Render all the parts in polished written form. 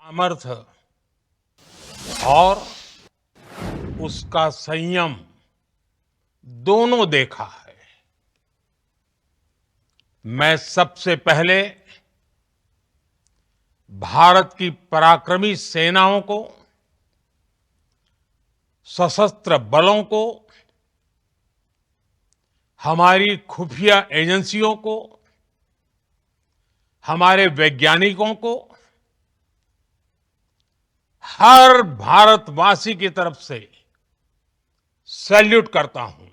सामर्थ्य और उसका संयम दोनों देखा है। मैं सबसे पहले भारत की पराक्रमी सेनाओं को, सशस्त्र बलों को, हमारी खुफिया एजेंसियों को, हमारे वैज्ञानिकों को, हर भारतवासी की तरफ से सैल्यूट करता हूं।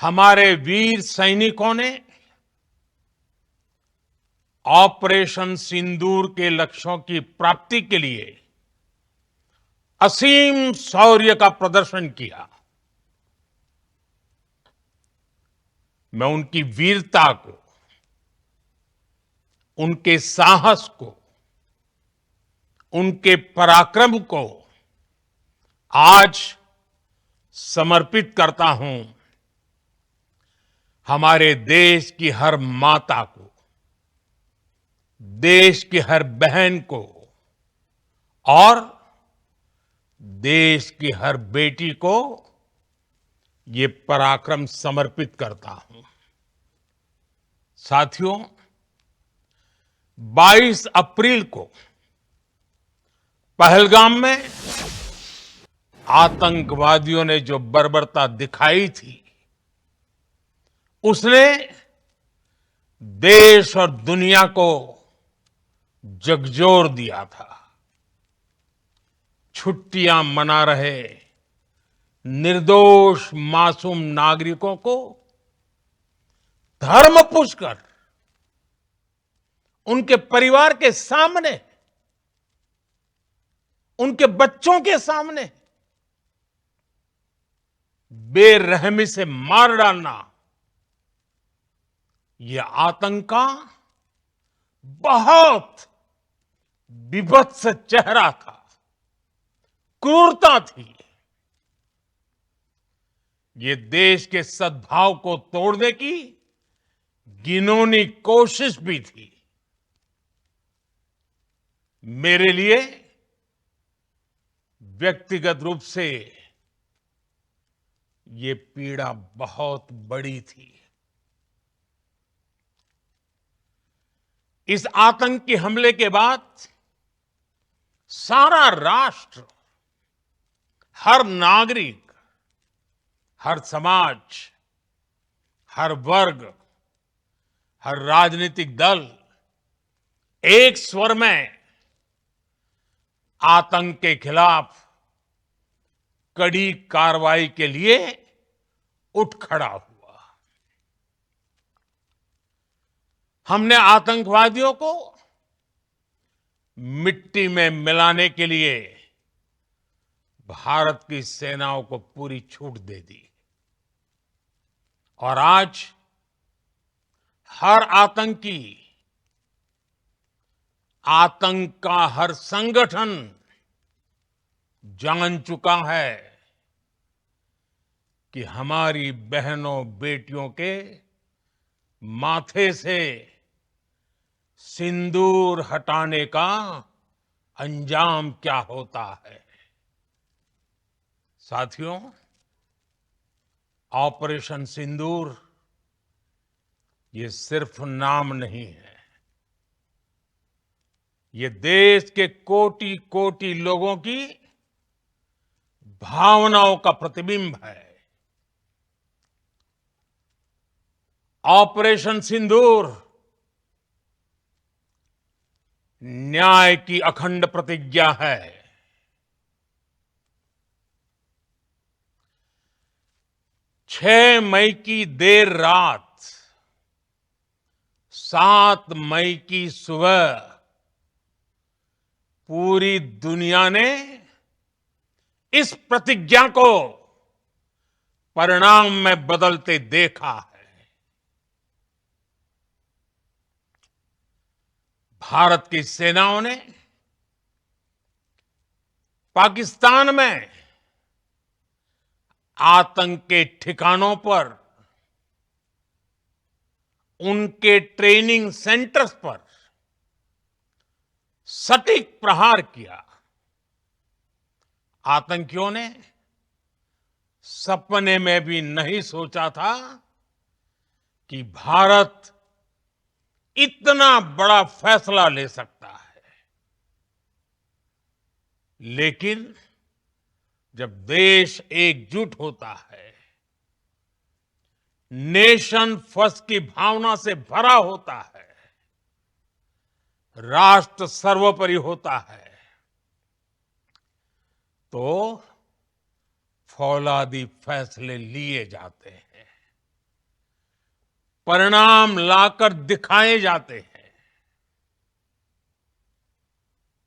हमारे वीर सैनिकों ने ऑपरेशन सिंदूर के लक्ष्यों की प्राप्ति के लिए असीम शौर्य का प्रदर्शन किया। मैं उनकी वीरता को, उनके साहस को, उनके पराक्रम को आज समर्पित करता हूं हमारे देश की हर माता को, देश की हर बहन को और देश की हर बेटी को ये पराक्रम समर्पित करता हूं। साथियों, 22 अप्रैल को पहलगाम में आतंकवादियों ने जो बर्बरता दिखाई थी, उसने देश और दुनिया को झकझोर दिया था। छुट्टियां मना रहे निर्दोष मासूम नागरिकों को धर्म पूछकर उनके परिवार के सामने, उनके बच्चों के सामने बेरहमी से मार डालना, यह आतंक का बहुत विभत्स चेहरा था, क्रूरता थी। ये देश के सद्भाव को तोड़ने की घिनौनी कोशिश भी थी। मेरे लिए व्यक्तिगत रूप से ये पीड़ा बहुत बड़ी थी। इस आतंकी हमले के बाद सारा राष्ट्र, हर नागरिक, हर समाज, हर वर्ग, हर राजनीतिक दल एक स्वर में आतंक के खिलाफ कड़ी कार्रवाई के लिए उठ खड़ा हुआ। हमने आतंकवादियों को मिट्टी में मिलाने के लिए भारत की सेनाओं को पूरी छूट दे दी और आज हर आतंकी, आतंक का हर संगठन जान चुका है कि हमारी बहनों बेटियों के माथे से सिंदूर हटाने का अंजाम क्या होता है। साथियों, ऑपरेशन सिंदूर ये सिर्फ नाम नहीं है, ये देश के कोटि कोटि लोगों की भावनाओं का प्रतिबिंब है। ऑपरेशन सिंदूर न्याय की अखंड प्रतिज्ञा है। 6 मई की देर रात, 7 मई की सुबह पूरी दुनिया ने इस प्रतिज्ञा को परिणाम में बदलते देखा है। भारत की सेनाओं ने पाकिस्तान में आतंक के ठिकानों पर, उनके ट्रेनिंग सेंटर्स पर सटीक प्रहार किया। आतंकियों ने सपने में भी नहीं सोचा था कि भारत इतना बड़ा फैसला ले सकता है। लेकिन जब देश एकजुट होता है, नेशन फर्स्ट की भावना से भरा होता है, राष्ट्र सर्वोपरि होता है, तो फौलादी फैसले लिए जाते हैं, परिणाम लाकर दिखाए जाते हैं।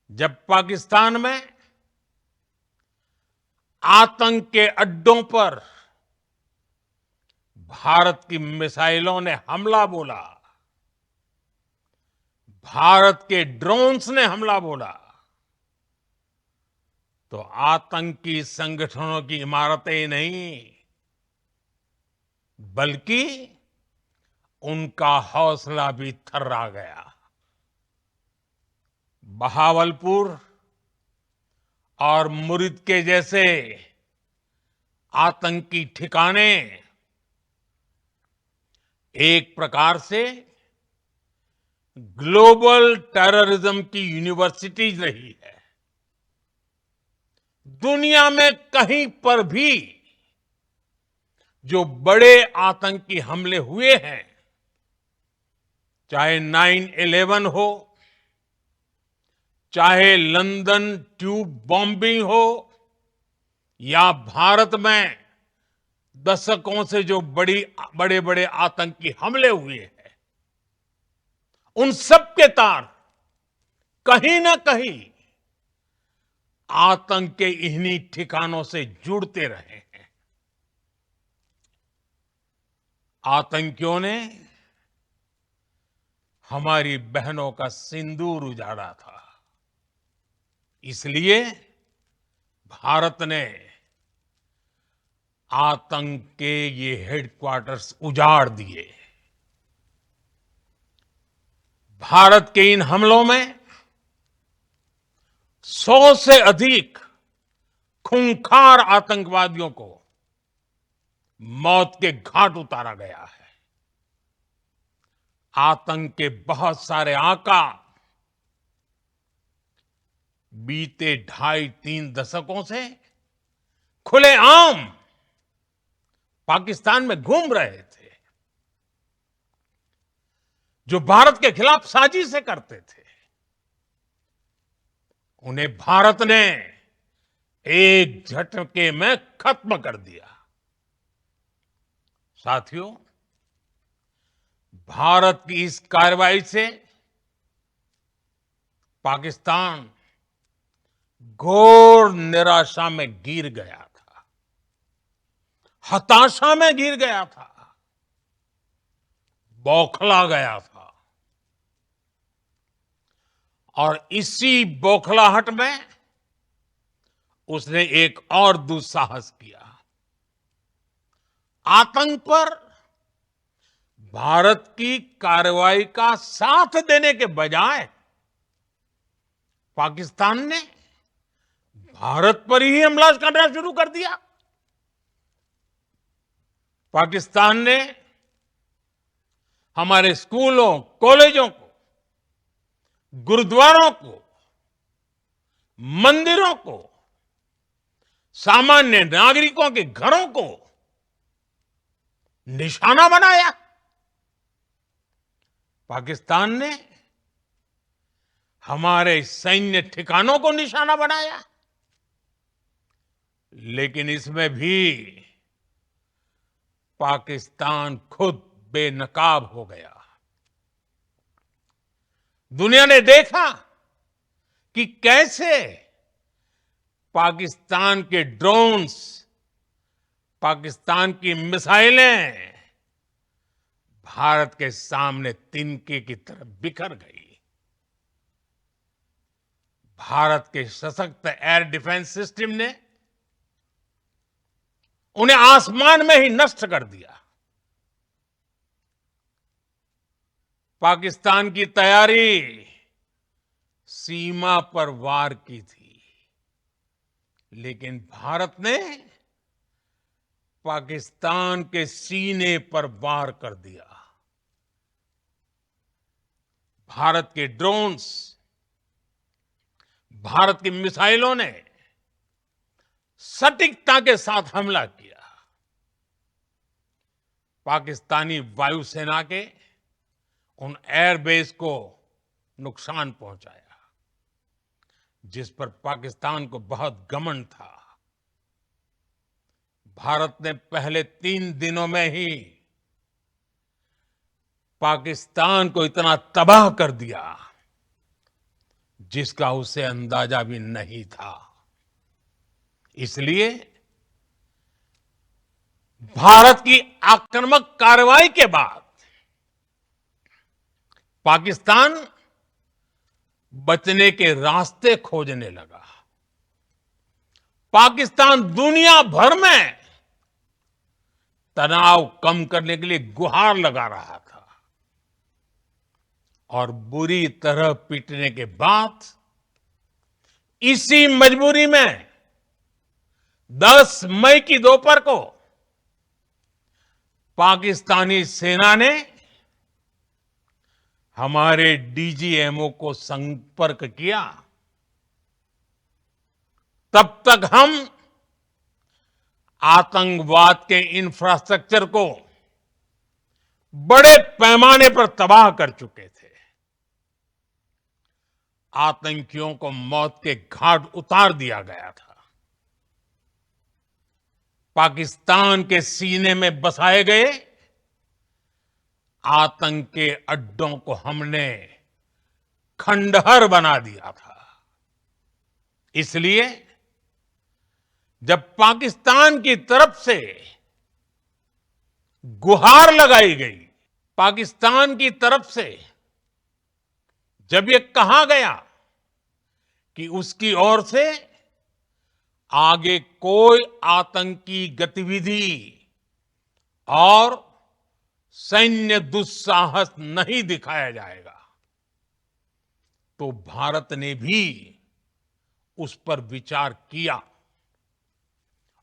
जब पाकिस्तान में आतंक के अड्डों पर भारत की मिसाइलों ने हमला बोला, भारत के ड्रोन्स ने हमला बोला, तो आतंकी संगठनों की इमारतें नहीं, बल्कि उनका हौसला भी थर्रा गया। बहावलपुर और मुरिद के जैसे आतंकी ठिकाने एक प्रकार से ग्लोबल टेररिज्म की यूनिवर्सिटीज रही है। दुनिया में कहीं पर भी जो बड़े आतंकी हमले हुए हैं, चाहे 9/11 हो, चाहे लंदन ट्यूब बॉम्बिंग हो, या भारत में दशकों से जो बड़े बड़े आतंकी हमले हुए हैं, उन सब के तार कहीं ना कहीं आतंक के इन्हीं ठिकानों से जुड़ते रहे हैं। आतंकियों ने हमारी बहनों का सिंदूर उजाड़ा था, इसलिए भारत ने आतंक के ये हेडक्वार्टर्स उजाड़ दिए। भारत के इन हमलों में 100 से अधिक खूंखार आतंकवादियों को मौत के घाट उतारा गया है। आतंक के बहुत सारे आका बीते 2.5-3 दशकों से खुलेआम पाकिस्तान में घूम रहे थे, जो भारत के खिलाफ साजिशें करते थे। उन्हें भारत ने एक झटके में खत्म कर दिया। साथियों, भारत की इस कार्रवाई से पाकिस्तान घोर निराशा में गिर गया था, हताशा में गिर गया था, बौखला गया था। और इसी बौखलाहट में उसने एक और दुस्साहस किया। आतंक पर भारत की कार्रवाई का साथ देने के बजाय पाकिस्तान ने भारत पर ही हमला करना शुरू कर दिया। पाकिस्तान ने हमारे स्कूलों, कॉलेजों को, गुरुद्वारों को, मंदिरों को, सामान्य नागरिकों के घरों को निशाना बनाया। पाकिस्तान ने हमारे सैन्य ठिकानों को निशाना बनाया। लेकिन इसमें भी पाकिस्तान खुद बेनकाब हो गया। दुनिया ने देखा कि कैसे पाकिस्तान के ड्रोन्स, पाकिस्तान की मिसाइलें भारत के सामने तिनके की तरह बिखर गई। भारत के सशक्त एयर डिफेंस सिस्टम ने उन्हें आसमान में ही नष्ट कर दिया। पाकिस्तान की तैयारी सीमा पर वार की थी, लेकिन भारत ने पाकिस्तान के सीने पर वार कर दिया। भारत के ड्रोन्स, भारत की मिसाइलों ने सटीकता के साथ हमला किया। पाकिस्तानी वायुसेना के उन एयरबेस को नुकसान पहुंचाया, जिस पर पाकिस्तान को बहुत घमंड था। भारत ने पहले 3 दिनों में ही पाकिस्तान को इतना तबाह कर दिया, जिसका उसे अंदाजा भी नहीं था। इसलिए भारत की आक्रामक कार्रवाई के बाद पाकिस्तान बचने के रास्ते खोजने लगा। पाकिस्तान दुनिया भर में तनाव कम करने के लिए गुहार लगा रहा था, और बुरी तरह पीटने के बाद इसी मजबूरी में 10 मई की दोपहर को पाकिस्तानी सेना ने हमारे डीजीएमओ को संपर्क किया। तब तक हम आतंकवाद के इंफ्रास्ट्रक्चर को बड़े पैमाने पर तबाह कर चुके थे। आतंकियों को मौत के घाट उतार दिया गया था। पाकिस्तान के सीने में बसाए गए आतंक के अड्डों को हमने खंडहर बना दिया था। इसलिए जब पाकिस्तान की तरफ से गुहार लगाई गई, पाकिस्तान की तरफ से जब ये कहा गया कि उसकी ओर से आगे कोई आतंकी गतिविधि और सैन्य दुस्साहस नहीं दिखाया जाएगा, तो भारत ने भी उस पर विचार किया।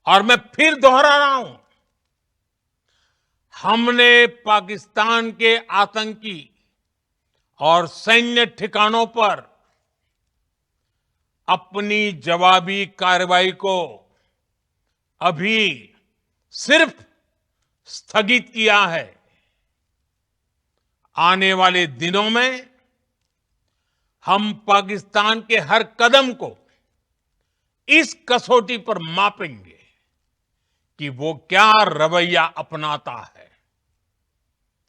और मैं फिर दोहरा रहा हूं, हमने पाकिस्तान के आतंकी और सैन्य ठिकानों पर अपनी जवाबी कार्रवाई को अभी सिर्फ स्थगित किया है। आने वाले दिनों में हम पाकिस्तान के हर कदम को इस कसौटी पर मापेंगे कि वो क्या रवैया अपनाता है।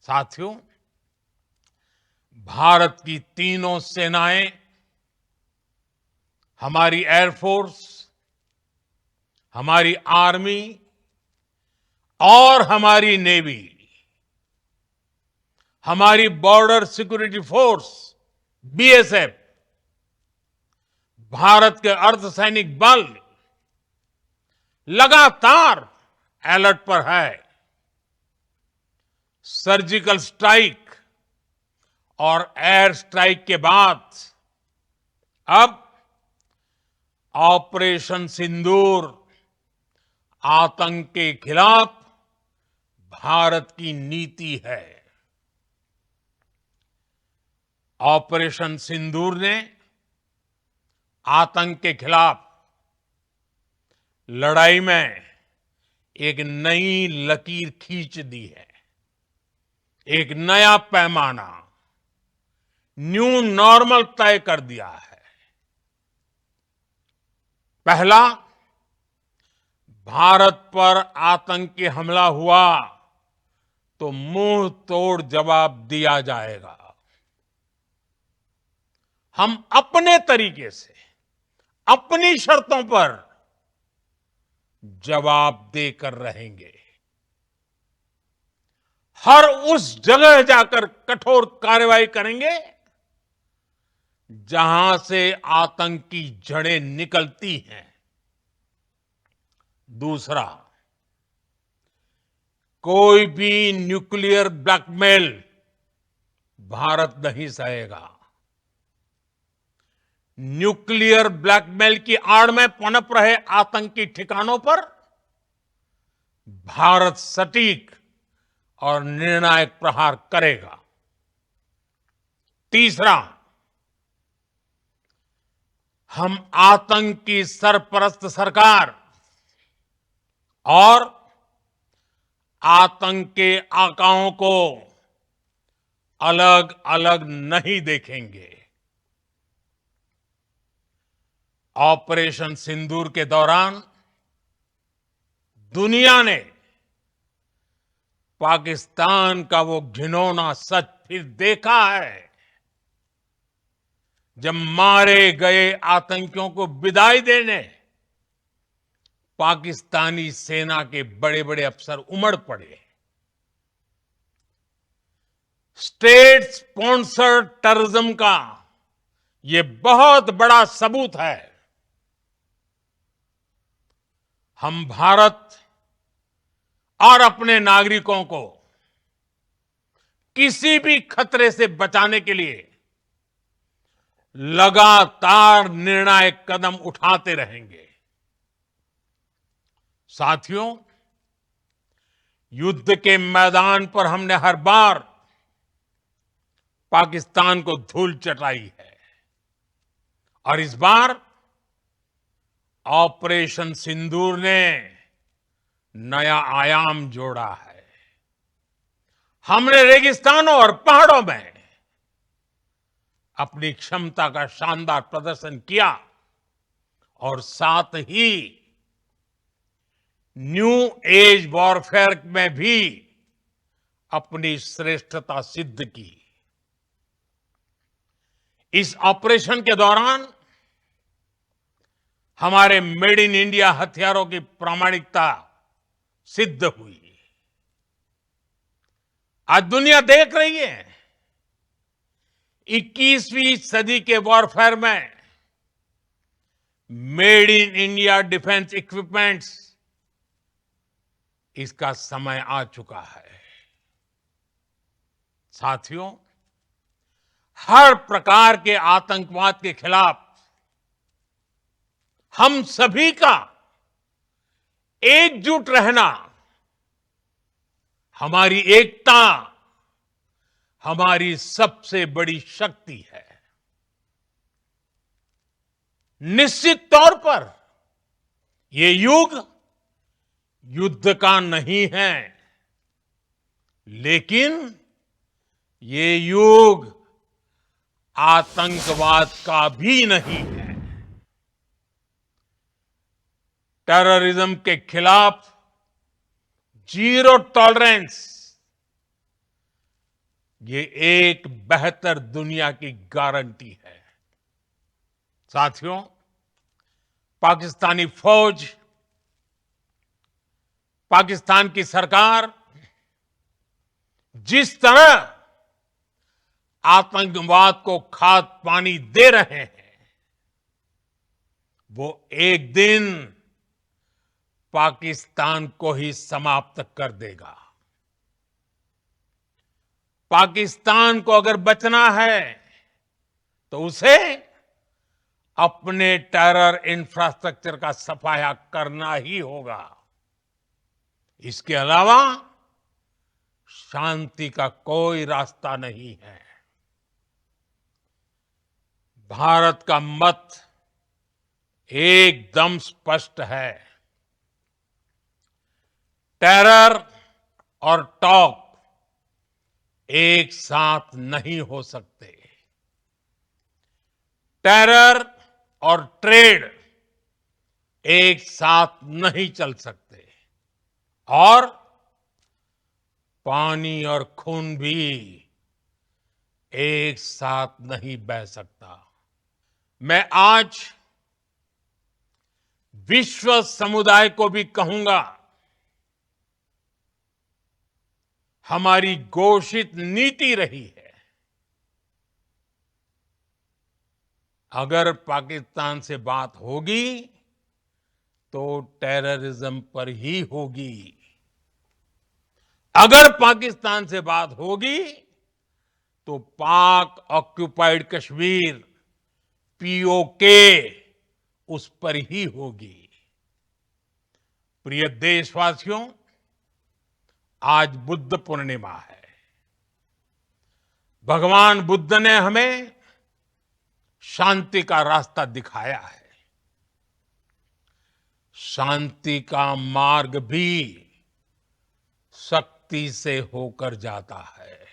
साथियों, भारत की तीनों सेनाएं, हमारी एयरफोर्स, हमारी आर्मी और हमारी नेवी, हमारी border security force BSF, Bharat के अर्धसैनिक बल लगातार अलर्ट पर है। सर्जिकल स्ट्राइक और एयर स्ट्राइक के बाद अब ऑपरेशन सिंदूर आतंक के खिलाफ भारत की नीति है। ऑपरेशन सिंदूर ने आतंक के खिलाफ लड़ाई में एक नई लकीर खींच दी है। एक नया पैमाना, न्यू नॉर्मल तय कर दिया है। पहला, भारत पर आतंकी हमला हुआ तो मुंह तोड़ जवाब दिया जाएगा। हम अपने तरीके से, अपनी शर्तों पर जवाब देकर रहेंगे। हर उस जगह जाकर कठोर कार्रवाई करेंगे जहां से आतंक की जड़ें निकलती हैं। दूसरा, कोई भी न्यूक्लियर ब्लैकमेल भारत नहीं सहेगा। न्यूक्लियर ब्लैकमेल की आड़ में पनप रहे आतंकी ठिकानों पर भारत सटीक और निर्णायक प्रहार करेगा। तीसरा, हम आतंक की सरपरस्त सरकार और आतंक के आकाओं को अलग अलग नहीं देखेंगे। ऑपरेशन सिंदूर के दौरान दुनिया ने पाकिस्तान का वो घिनौना सच फिर देखा है, जब मारे गए आतंकियों को विदाई देने पाकिस्तानी सेना के बड़े बड़े अफसर उमड़ पड़े। स्टेट स्पॉन्सर्ड टेररिज्म का ये बहुत बड़ा सबूत है। हम भारत और अपने नागरिकों को किसी भी खतरे से बचाने के लिए लगातार निर्णायक कदम उठाते रहेंगे। साथियों, युद्ध के मैदान पर हमने हर बार पाकिस्तान को धूल चटाई है और इस बार ऑपरेशन सिंदूर ने नया आयाम जोड़ा है। हमने रेगिस्तानों और पहाड़ों में अपनी क्षमता का शानदार प्रदर्शन किया और साथ ही न्यू एज वॉरफेयर में भी अपनी श्रेष्ठता सिद्ध की। इस ऑपरेशन के दौरान हमारे मेड इन इंडिया हथियारों की प्रामाणिकता सिद्ध हुई। आज दुनिया देख रही है 21वीं सदी के वॉरफेयर में made in India defence equipments, इसका समय आ चुका है। साथियों, हर प्रकार के आतंकवाद के खिलाफ हम सभी का एकजुट रहना, हमारी एकता हमारी सबसे बड़ी शक्ति है। निश्चित तौर पर ये युग युद्ध का नहीं है, लेकिन ये युग आतंकवाद का भी नहीं है। टेररिज्म के खिलाफ जीरो टॉलरेंस, ये एक बेहतर दुनिया की गारंटी है। साथियों, पाकिस्तानी फौज, पाकिस्तान की सरकार जिस तरह आतंकवाद को खाद पानी दे रहे हैं, वो एक दिन पाकिस्तान को ही समाप्त कर देगा। पाकिस्तान को अगर बचना है तो उसे अपने टेरर इंफ्रास्ट्रक्चर का सफाया करना ही होगा। इसके अलावा शांति का कोई रास्ता नहीं है। भारत का मत एकदम स्पष्ट है। टेरर और टॉक एक साथ नहीं हो सकते। टेरर और ट्रेड एक साथ नहीं चल सकते और पानी और खून भी एक साथ नहीं बह सकता। मैं आज विश्व समुदाय को भी कहूंगा, हमारी घोषित नीति रही है, अगर पाकिस्तान से बात होगी तो टेररिज्म पर ही होगी। अगर पाकिस्तान से बात होगी तो पाक ऑक्युपाइड कश्मीर पीओके उस पर ही होगी। प्रिय देशवासियों, आज बुद्ध पूर्णिमा है। भगवान बुद्ध ने हमें शांति का रास्ता दिखाया है। शांति का मार्ग भी शक्ति से होकर जाता है।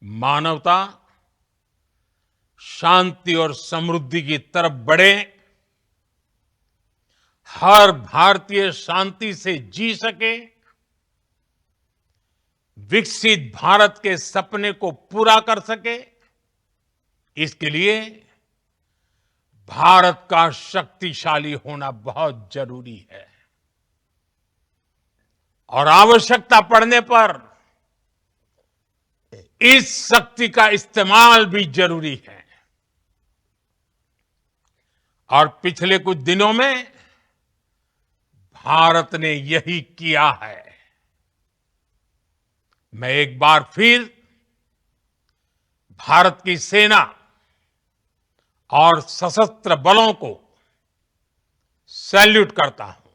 मानवता शांति और समृद्धि की तरफ बढ़े, हर भारतीय शांति से जी सके, विकसित भारत के सपने को पूरा कर सके, इसके लिए भारत का शक्तिशाली होना बहुत जरूरी है। और आवश्यकता पड़ने पर इस शक्ति का इस्तेमाल भी जरूरी है। और पिछले कुछ दिनों में भारत ने यही किया है। मैं एक बार फिर भारत की सेना और सशस्त्र बलों को सैल्यूट करता हूं।